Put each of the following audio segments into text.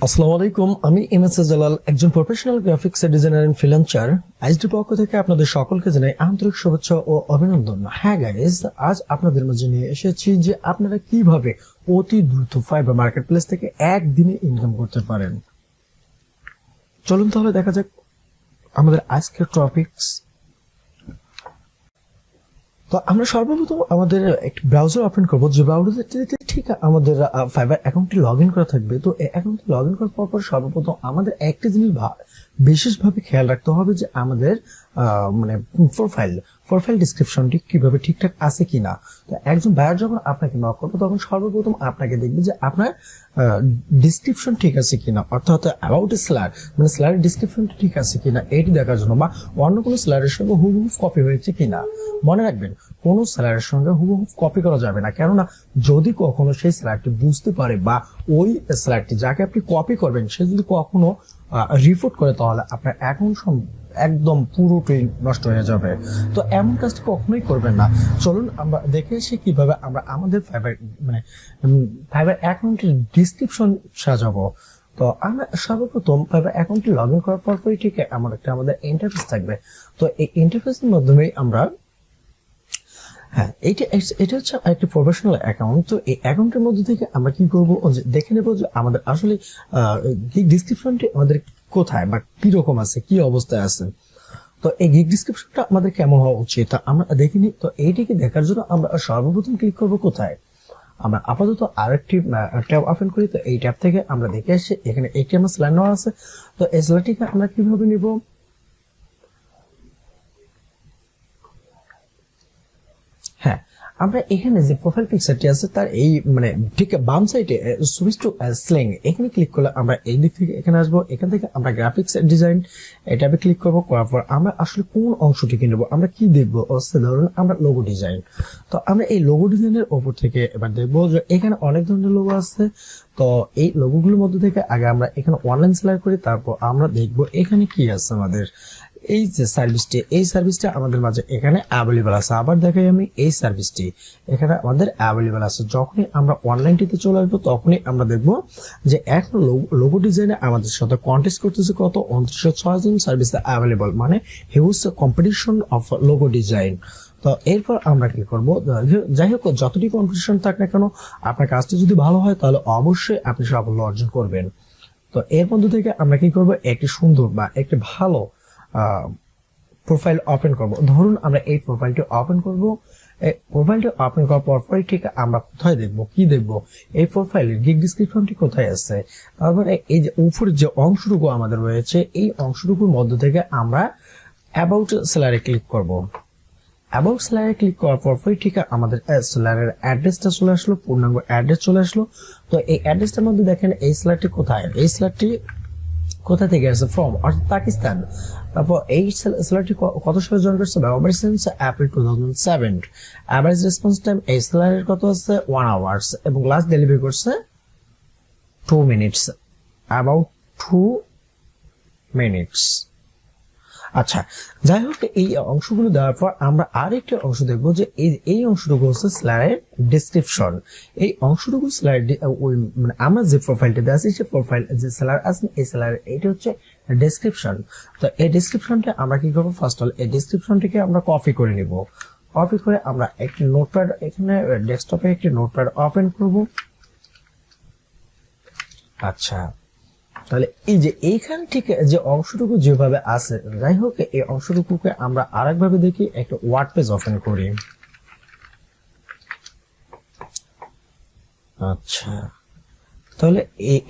আসসালামু আলাইকুম, আমি এমএস জালাল, একজন professional graphics designer and freelancer. আইসডি পক্ষ থেকে আপনাদের সকলকে জানাই আন্তরিক শুভেচ্ছা ও অভিনন্দন। হ্যাঁ গাইস, আজ আপনাদের মাঝে নিয়ে এসেছি যে আপনারা কিভাবে অতি দ্রুত ফাইবার মার্কেট প্লেস থেকে একদিনে ইনকাম করতে পারেন। চলুন তাহলে দেখা যাক আমাদের আজকের টপিকস। তো আমরা সর্বপ্রথম আমাদের একটি ব্রাউজার ওপেন করবো, যে ব্রাউজারটিতে ঠিক আমাদের ফাইবার অ্যাকাউন্টটি লগ ইন করা থাকবে। তো এই অ্যাকাউন্টটি লগ ইন করার পর সর্বপ্রথম আমাদের একটা জিনিস বিশেষভাবে খেয়াল রাখতে হবে যে আমাদের মানে প্রোফাইল ডিসক্রিপশনটি কিভাবে ঠিকঠাক আছে কিনা। তো একজন বায়ার যখন আপনাকে নক করবে তখন সর্বপ্রথম আপনাকে দেখবে যে আপনার ডিসক্রিপশন ঠিক আছে কিনা, অর্থাৎ অ্যাবাউট স্ল্যার মানে স্ল্যারের ডিসক্রিপশনটি ঠিক আছে কিনা এটি দেখার জন্য, বা অন্য কোনো স্ল্যারের সঙ্গে হুবহু কপি হয়েছে কিনা। মনে রাখবেন, কোনো স্ল্যারের সঙ্গে হুবহু কপি করা যাবে না, কেননা যদি কখনো সেই স্ল্যারটি বুঝতে পারে বা ওই স্ল্যারটি যাকে আপনি কপি করবেন সে যদি কখনো রিপোর্ট করে তাহলে আপনার অ্যাকাউন্ট একদম পুরোটাই নষ্ট হয়ে যাবে। তো এমন কাজটি কখনোই করবেন না। চলুন আমরা দেখে এসে কিভাবে আমরা আমাদের ফাইবার অ্যাকাউন্টের ডিসক্রিপশন সাজাবো। তো আমরা সর্বপ্রথম ফাইবার অ্যাকাউন্টটি লগ ইন করার পরই ঠিক আমাদের ইন্টারফেস থাকবে। তো এই ইন্টারফেসের মাধ্যমে আমরা এটা হচ্ছে একটা প্রফেশনাল অ্যাকাউন্ট। তো এই অ্যাকাউন্টের মধ্যে থেকে আমরা কি করবো, দেখে নেবো যে আমাদের আসলে ডিসক্রিপশনটি আমাদের কোথায় বা কি রকম আছে, কি অবস্থায় আছে। তো এই গিগ ডিসক্রিপশনটা আমাদের কেমন হওয়া উচিত তা আমরা দেখিনি। তো এইটিকে দেখার জন্য আমরা সর্বপ্রথম ক্লিক করবো কোথায়, আমরা আপাতত আরেকটি ট্যাব ওপেন করি। তো এই ট্যাব থেকে আমরা দেখে আসি এখানে একটি আমার স্লাইড নেওয়া আছে। তো এই স্লাইডটিকে আমরা কিভাবে নিব, হ্যাঁ আমরা এখানে যে প্রোফাইল পিকচারটি আছে তার এই ঠিক বাম সাইডে সুইচ টু স্ল্যাং এখানে ক্লিক করলে আমরা এই দিক থেকে এখানে আসবো। এখান থেকে আমরা গ্রাফিক্স ডিজাইন এটাবে ক্লিক করবো। করার পর আমরা আসলে কোন অংশটিকে নেবো, আমরা কি দেখবো, ধরুন আমরা লোগো ডিজাইন। তো আমরা এই লোগো ডিজাইনের ওপর থেকে এবার দেখবো যে এখানে অনেক ধরনের লোগো আছে। তো এই লোগোগুলোর মধ্যে থেকে আগে আমরা এখানে অনলাইন সিলেক্ট করি, তারপর আমরা দেখবো এখানে কি আছে আমাদের এই যে সার্ভিসটি আমাদের মাঝে এখানে অ্যাভেলেবল আছে। আবার দেখাই আমি এই সার্ভিসটি এখানে আমাদের অ্যাভেলেবল আছে। যখনই আমরা অনলাইনটিতে চলে আসবো তখনই আমরা দেখবো যে এখন লোগো ডিজাইনে আমাদের সাথে কন্টেস্ট করতেছে কত 2906 জন সার্ভিস অ্যাভেলেবল, মানে huge competition of logo design. তো এরপর আমরা কি করব, যাই হোক যতটি কম্পিটিশন থাক না কেন আপনার কাজটি যদি ভালো হয় তাহলে অবশ্যই আপনি সাফল্য অর্জন করবেন। তো এর মধ্যে থেকে আমরা কি করব, একটি সুন্দর বা একটি ভালো প্রোফাইল ওপেন করব। ধরুন আমরা এই প্রোফাইলটি ওপেন করব। এই প্রোফাইলটি ওপেন করার পরই ঠিক আমরা কোথায় দেখবো, কি দেখবো, এই প্রোফাইলের গিগ ডিসক্রিপশনটি কোথায় আছে। তারপরে এই যে উপরের যে অংশটুকু আমাদের রয়েছে এই অংশটুকুর মধ্য থেকে আমরা অ্যাবাউট স্যালারি ক্লিক করব। অ্যাবাউট স্যালারি ক্লিক করার পরই ঠিক আমাদের স্যালারির অ্যাড্রেসটা চলে আসলো, পূর্ণাঙ্গ অ্যাড্রেস চলে আসলো। তো এই অ্যাড্রেসটার মধ্যে দেখেন এই স্যালারিটি কোথায়, এই স্যালারিটি কোথা থেকে আসছে, ফ্রম অর্থাৎ পাকিস্তান। তারপর এই স্যালারিটি কত সালে জয়েন করছে, এপ্রিল 2007। অ্যাভারেজ রেসপন্স টাইম এই স্যালারির কত আছে 1 আওয়ার্স, এবং লাস্ট ডেলিভারি করছে 2 মিনিটস, অ্যাবাউট 2 মিনিটস। আচ্ছা, যাই হোক এই অংশগুলো দেওয়ার পর আমরা আরেকটা অংশ দেখবো যে এই অংশটুকু হচ্ছে স্যালারির ডেসক্রিপশন। এই অংশটুকু স্যালারি আমরা যে প্রোফাইলটিতে আছি সে প্রোফাইল যে স্যালার আছে এই স্যালারি এটা হচ্ছে ডেসক্রিপশন। তো এই ডেসক্রিপশনটা আমরা কি করবো, ফার্স্ট অল এই ডেসক্রিপশনটিকে আমরা কপি করে নিব। কপি করে আমরা একটি নোটপ্যাড এখানে ডেস্কটপে একটি নোটপ্যাড ওপেন করব। আচ্ছা, তাহলে এই যে এইখান থেকে যে অংশটুকু যেভাবে আছে, যাই হোক এই অংশটুকুকে আমরা আরেকভাবে দেখি, একটা ওয়ার্ড পেজ ওপেন করি। আচ্ছা, তাহলে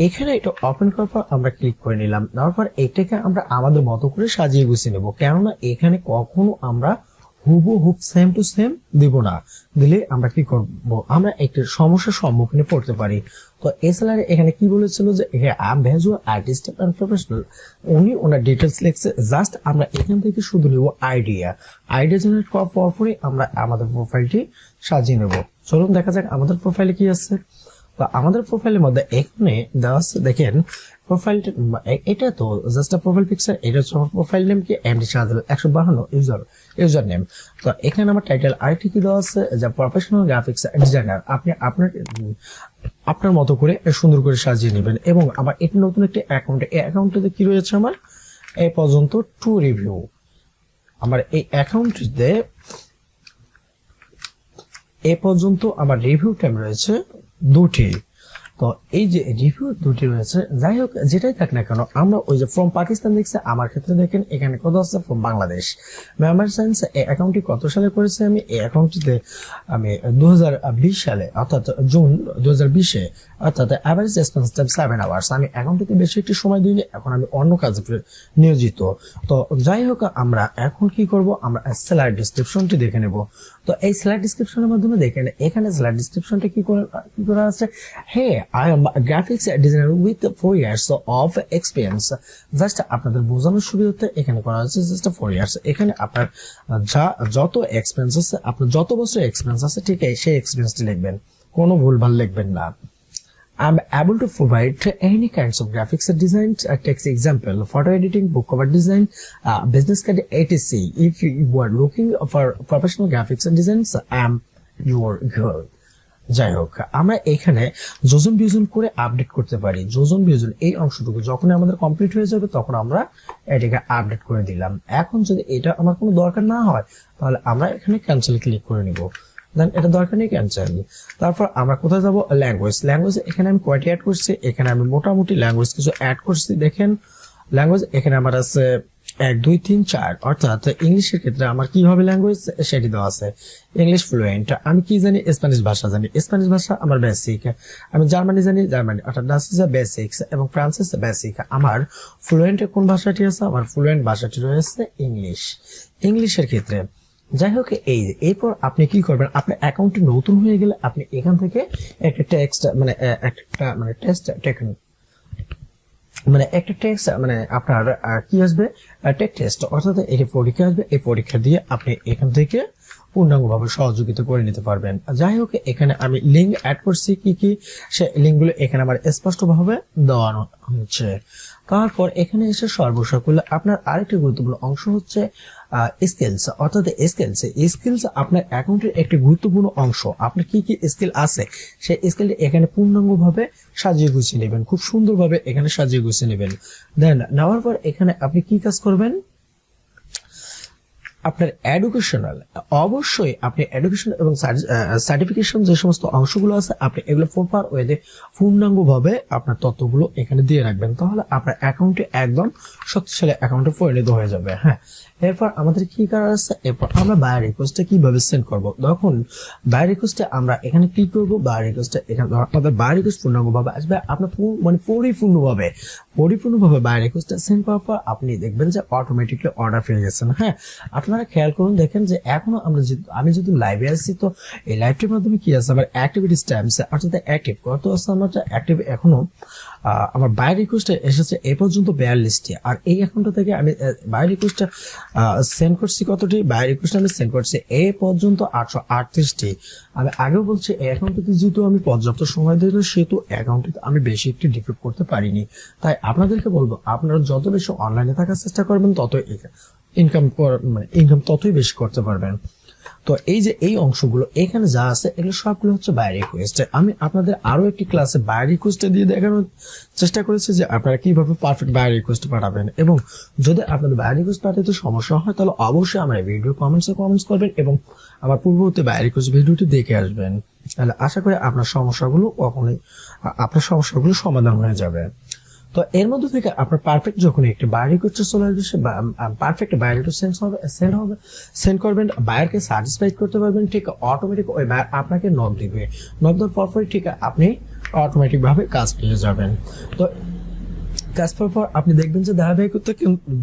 এখানে এটা ওপেন করার পর আমরা ক্লিক করে নিলাম। তারপর এটাকে আমরা আমাদের মতো করে সাজিয়ে গুছিয়ে নেব, কেননা এখানে কখনো আমরা হুবহু সেম টু সেম দিব না। দিলে আমরা কি করব, আমরা একটা সমস্যার সম্মুখীন পড়তে পারি। তো এসএলআর এখানে কি বলেছিল যে ভ্যাজুয়াল আর্টিস্ট এন্ড প্রফেশনাল, উনি ওনার ডিটেলস লিখছে। জাস্ট আমরা এখান থেকে শুধু নিব আইডিয়া জেনারেট করার পরই আমরা আমাদের প্রোফাইলটি সাজিয়ে নেব। চলুন দেখা যাক আমাদের প্রোফাইলে কি আছে। তো তো আমাদের প্রোফাইলের মধ্যে এখানে দেওয়া আছে, দেখেন প্রোফাইলটা এটা তো জাস্ট প্রোফাইল পিকচার, এটা হচ্ছে আমার প্রোফাইল নেম কি এমডি শাহজাদ 152 ইউজার নেম। তো এখানে আমার টাইটেল আরেকটি কি দেওয়া আছে যে প্রফেশনাল গ্রাফিক্স ডিজাইনার। আপনি আপনার মতো করে সুন্দর করে সাজিয়ে নেবেন। এবং আমার এটি নতুন একটি অ্যাকাউন্ট, এই অ্যাকাউন্টে কি রয়েছে আমার এই পর্যন্ত 2 রিভিউ। আমার এই অ্যাকাউন্টটিতে এ পর্যন্ত আমার রিভিউ টাইম রয়েছে 2টি। তো এই যে রিভিউ 2টি রয়েছে, যাই হোক যেটাই থাক না কেন, আমরা ওই যে ফ্রম পাকিস্তান দেখছি, আমার ক্ষেত্রে দেখেন এখানে কত আছে ফ্রম বাংলাদেশ। মেম্বার সায়েন্স এই অ্যাকাউন্টটি কত সালে করেছে আমি এই অ্যাকাউন্টটিতে আমি 2020 সালে, অর্থাৎ জুন 2020-এ, অর্থাৎ অ্যাভারেজ রেসপন্স টাইম 7 আওয়ার্স। আমি অ্যাকাউন্টটিতে বেশি একটি সময় দিইনি, এখন আমি অন্য কাজে নিয়োজিত। তো যাই হোক আমরা এখন কি করব, আমরা স্যালারি ডিসক্রিপশনটি দেখে নেব। তো এই স্যালারি ডিসক্রিপশনের মাধ্যমে দেখেন এখানে স্যালারি ডিসক্রিপশনটা কি করা আছে, hey I am graphics designer with 4 years of experience. Just আপনাদের বোঝানোর সুবিধার্থে এখানে করা হচ্ছে জাস্ট 4 years। এখানে আপনার যত এক্সপিরিয়েন্স আছে, আপনার যত বছর এক্সপিরিয়েন্স আছে, ঠিক আছে, সেই এক্সপিরিয়েন্সটি লিখবেন, কোনো ভুলভাল লিখবেন না। I'm able to provide any kinds of graphics design, text example, photo editing, book cover design, business card, etc. If you are looking for professional graphics and designs, I'm your girl. যাই হোক আমরা এখানে যোজন বিয়োজন করে update করতে পারি। যোজন বিয়োজন এই অংশটুকু যখন আমাদের কমপ্লিট হয়ে যাবে তখন আমরা এটাকে আপডেট করে দিলাম। এখন যদি এটা আমার কোনো দরকার না হয় তাহলে আমরা এখানে ক্যান্সেল ক্লিক করে নিব। দেন এটা দরকার নেই, ক্যান্সেল। তারপর আমরা কোথায় যাব, ল্যাঙ্গুয়েজ। এখানে আমি কয়টি অ্যাড করছি, এখানে আমি মোটামুটি ল্যাঙ্গুয়েজ কিছু অ্যাড করছি। দেখেন ল্যাঙ্গুয়েজ এখানে আমার আছে 1 2 3 4, অর্থাৎ ইংলিশের ক্ষেত্রে আমার কি হবে ল্যাঙ্গুয়েজ সেটি দেওয়া আছে। ইংলিশ ফ্লুয়েন্ট, আমি কি জানি, স্প্যানিশ ভাষা জানি, স্প্যানিশ ভাষা আমার বেসিক। আমি জার্মানি জানি, জার্মানি, অর্থাৎ ডাচ ইজ বেসিক্স, এবং ফ্রান্স ইজ বেসিক। আমার ফ্লুয়েন্টের কোন ভাষাটি আছে, আমার ফ্লুয়েন্ট ভাষাটি রয়েছে ইংলিশ। ইংলিশের ক্ষেত্রে যাই হোক এরপর আপনি কি করবেন, আপনার অ্যাকাউন্টটি নতুন হয়ে গেলে আপনি এখান থেকে একটা টেক্সট আপনার কি আসবে, টেস্ট, অর্থাৎ এটি পরীক্ষা আসবে। এই পরীক্ষা দিয়ে আপনি এখান থেকে পূর্ণাঙ্গভাবে সহযোগিতা করে নিতে পারবেন। যাই হোক এখানে আমি লিঙ্ক অ্যাড করছি, কি সে লিঙ্কগুলো এখানে আমার স্পষ্টভাবে দেওয়া হচ্ছে। তারপর এখানে এসে সর্বসকল আপনার আরেকটি গুরুত্বপূর্ণ অংশ হচ্ছে স্কিলস, অর্থাৎ স্কিলস আপনার অ্যাকাউন্টের একটি গুরুত্বপূর্ণ অংশ। আপনার কি কি স্কিল আছে সেই স্কিলটি এখানে পূর্ণাঙ্গভাবে সাজিয়ে গুছিয়ে নেবেন, খুব সুন্দরভাবে এখানে সাজিয়ে গুছিয়ে নেবেন। দেন নেওয়ার পর এখানে আপনি কি কাজ করবেন, আপনার এডুকেশনাল, অবশ্যই আপনি এডুকেশন এবং সার্টিফিকেশন যে সমস্ত অংশগুলো আছে আপনি এগুলো প্রপার ওয়েতে পূর্ণাঙ্গভাবে আপনার তথ্যগুলো এখানে দিয়ে রাখবেন, তাহলে আপনার অ্যাকাউন্টে একদম শক্তিশালী অ্যাকাউন্টে পরিণত হয়ে যাবে। হ্যাঁ, এরপর আমাদের কি করার আছে, এরপর আমরা বায়ার রিকোয়েস্টটা কিভাবে সেন্ড করব। তখন বায়ার রিকোয়েস্টে আমরা এখানে ক্লিক করব। বায়ার রিকোয়েস্টে এখানে আমাদের বায়ার রিকোয়েস্ট পূর্ণাঙ্গভাবে আসবে, আপনার পরিপূর্ণভাবে বায়ার রিকোয়েস্টটা সেন্ড করার পর আপনি দেখবেন যে অটোমেটিকলি অর্ডার পেয়ে গেছেন। হ্যাঁ, আপনারা খেয়াল করুন, দেখেন যে এখনো আমি যদি লাইভে আসছি, তো এই লাইভটির মাধ্যমে কি আছে, আমার অ্যাক্টিভিটিস টাইমস, অর্থাৎ অ্যাক্টিভ কত আছে, আমার অ্যাক্টিভ এখনো আমার বায়ার রিকোয়েস্টে এসেছে এ পর্যন্ত 42টি। আর এই অ্যাকাউন্টটা থেকে আমি বায়ার রিকোয়েস্টটা সেন্ড করছি কতটি, বায়ার রিকোয়েস্ট আমি সেন্ড করছি এ পর্যন্ত 838টি। আমি আগেও বলছি এই অ্যাকাউন্টটিতে যেহেতু আমি পর্যাপ্ত সময় দিই সেহেতু অ্যাকাউন্টটিতে আমি বেশি একটি ডিফেক্ট করতে পারিনি। তাই আপনাদেরকে বলবো, আপনারা যত বেশি অনলাইনে থাকার চেষ্টা করবেন তত ইনকাম ততই বেশি করতে পারবেন। তো এই যে এই অংশগুলো এখানে যা আছে এগুলো সবগুলো হচ্ছে বায়ার রিকোয়েস্ট। আমি আপনাদের আরো একটি ক্লাসে বায়ার রিকোয়েস্ট দিয়ে দেখানোর চেষ্টা করেছি যে আপনারা কিভাবে পারফেক্ট বায়ার রিকোয়েস্ট পাঠাবেন, এবং যদি আপনাদের বায়ার রিকোয়েস্ট পাঠাতে সমস্যা হয় তাহলে অবশ্যই আমার ভিডিও কমেন্টস করবেন এবং আমার পূর্ববর্তী বায়ার রিকোয়েস্ট ভিডিওটি দেখে আসবেন। তাহলে আশা করি আপনার সমস্যাগুলো সমাধান হয়ে যাবে। তো এর মধ্যে থেকে আপনার পারফেক্ট যখন একটি বায়ার রিকোয়েস্ট চলে আসবে, পারফেক্ট বায়ার রিকোয়েস্ট সেন্ড করবেন, বায়ারকে স্যাটিসফাইড করতে পারবেন, ঠিক অটোমেটিক ওই বায়ার আপনাকে নক দিবে। নক দেওয়ার পরপরই ঠিক আপনি অটোমেটিক ভাবে কাজ পেয়ে যাবেন। তো কাজ পাওয়ার পর আপনি দেখবেন যে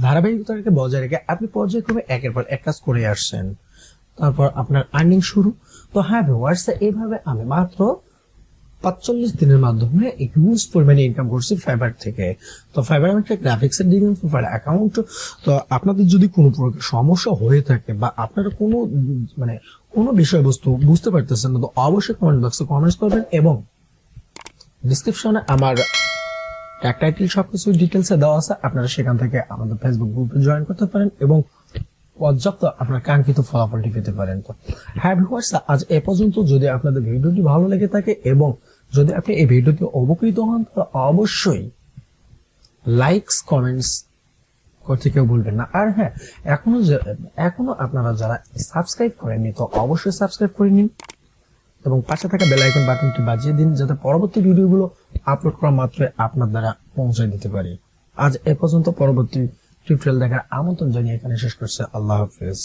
ধারাবাহিকতাকে বজায় রেখে আপনি পর্যায়ক্রমে একের পর এক কাজ করে আসছেন, তারপর আপনার আর্নিং শুরু। তো হ্যাঁ ভিউয়ার্স, এইভাবে আমি মাত্র 45 দিনের মাধ্যমে হিউজ পরিমাণে ইনকাম করছি ফাইবার থেকে। তো ফাইবার একটা গ্রাফিক্সের ডিজাইন প্রোফাইল অ্যাকাউন্ট। তো আপনাদের যদি কোনো প্রকার সমস্যা হয়ে থাকে বা আপনারা কোনো বিষয়বস্তু বুঝতে পারতেছেন না, তো অবশ্যই কমেন্ট বক্সে কমেন্টস করবেন এবং ডিসক্রিপশনে আমার ট্যাগ টাইটেল সবকিছু ডিটেলসে দেওয়া আছে, আপনারা সেখান থেকে আমাদের ফেসবুক গ্রুপে জয়েন করতে পারেন এবং পর্যাপ্ত আপনার কাঙ্ক্ষিত ফলাফলটি পেতে পারেন। তো হ্যাঁ ভিউয়ার্স, আজ এ পর্যন্ত। যদি আপনাদের ভিডিওটি ভালো লেগে থাকে এবং যদি আপনি এই ভিডিওতে উপকৃত হন, তাহলে অবশ্যই লাইকস কমেন্টস করতে কেউ ভুলবেন না। আর হ্যাঁ, এখনো আপনারা যারা সাবস্ক্রাইব করেননি, তো অবশ্যই সাবস্ক্রাইব করে নিন এবং পাশে থাকা বেল আইকন বাটনটি বাজিয়ে দিন, যাতে পরবর্তী ভিডিওগুলো আপলোড করা মাত্রই আপনার দ্বারা পৌঁছায় দিতে পারি। আজ এ পর্যন্ত। পরবর্তী টিউটোরিয়াল দেখার আমন্ত্রণ জানিয়ে এখানে শেষ করছে। আল্লাহ হাফেজ।